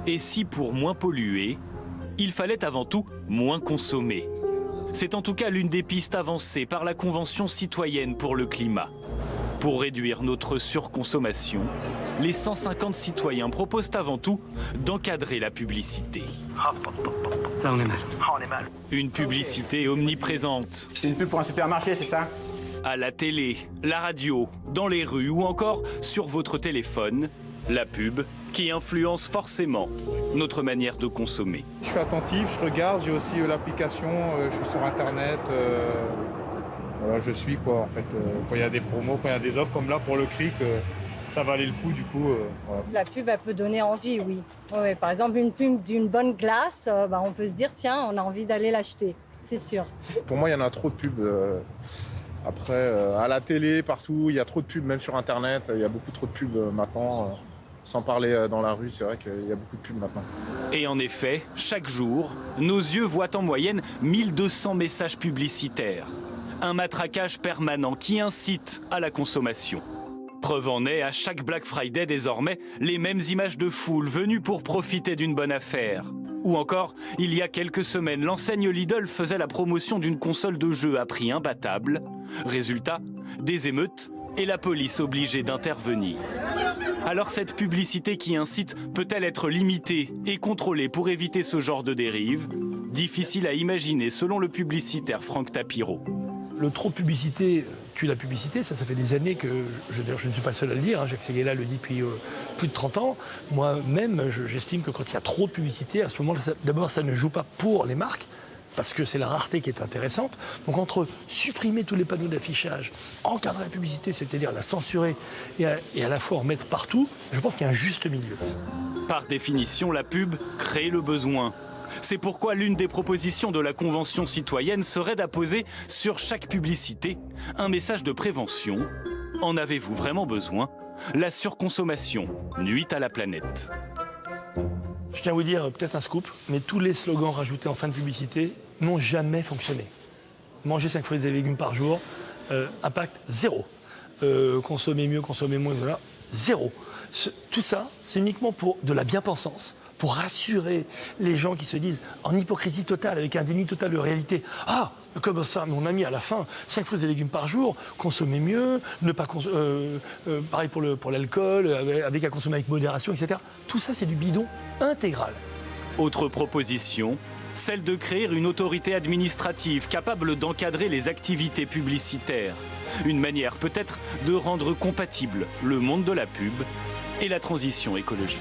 Et si pour moins polluer, il fallait avant tout moins consommer? C'est en tout cas l'une des pistes avancées par la Convention citoyenne pour le climat. Pour réduire notre surconsommation, les 150 citoyens proposent avant tout d'encadrer la publicité. Là, on est mal. On est mal. Une publicité omniprésente. C'est une pub pour un supermarché, c'est ça? À la télé, la radio, dans les rues ou encore sur votre téléphone, la pub qui influence forcément notre manière de consommer. Je suis attentif, je regarde, j'ai aussi l'application, je suis sur internet, voilà, je suis quoi en fait. Quand il y a des promos, quand il y a des offres comme là pour le cric, ça valait le coup du coup. Voilà. La pub, elle peut donner envie, oui. Ouais, par exemple, une pub d'une bonne glace, on peut se dire, tiens, on a envie d'aller l'acheter, c'est sûr. Pour moi, il y en a trop de pubs. Après, à la télé, partout, il y a trop de pubs, même sur internet, il y a beaucoup trop de pubs maintenant. Sans parler dans la rue, c'est vrai qu'il y a beaucoup de pubs maintenant. Et en effet, chaque jour, nos yeux voient en moyenne 1200 messages publicitaires. Un matraquage permanent qui incite à la consommation. Preuve en est, à chaque Black Friday désormais, les mêmes images de foule venues pour profiter d'une bonne affaire. Ou encore, il y a quelques semaines, l'enseigne Lidl faisait la promotion d'une console de jeu à prix imbattable. Résultat, des émeutes et la police obligée d'intervenir. Alors cette publicité qui incite peut-elle être limitée et contrôlée pour éviter ce genre de dérive? Difficile à imaginer selon le publicitaire Franck Tapiro. Le trop de publicité tue la publicité, ça fait des années que, je ne suis pas le seul à le dire, Jacques Séguéla le dit depuis plus de 30 ans. Moi-même, j'estime que quand il y a trop de publicité, à ce moment-là, d'abord ça ne joue pas pour les marques, parce que c'est la rareté qui est intéressante. Donc entre supprimer tous les panneaux d'affichage, encadrer la publicité, c'est-à-dire la censurer, et à la fois en mettre partout, je pense qu'il y a un juste milieu. Par définition, la pub crée le besoin. C'est pourquoi l'une des propositions de la Convention citoyenne serait d'apposer sur chaque publicité un message de prévention. En avez-vous vraiment besoin? La surconsommation nuit à la planète. Je tiens à vous dire peut-être un scoop, mais tous les slogans rajoutés en fin de publicité n'ont jamais fonctionné. Manger 5 fruits et légumes par jour, impact zéro. Consommer mieux, consommer moins, voilà, zéro. Tout ça, c'est uniquement pour de la bien-pensance, pour rassurer les gens qui se disent en hypocrisie totale, avec un déni total de réalité. Ah, comme ça, mon ami, à la fin, 5 fruits et légumes par jour, consommer mieux, ne pas pareil pour l'alcool, avec à consommer avec modération, etc. Tout ça, c'est du bidon intégral. Autre proposition, celle de créer une autorité administrative capable d'encadrer les activités publicitaires. Une manière peut-être de rendre compatible le monde de la pub et la transition écologique.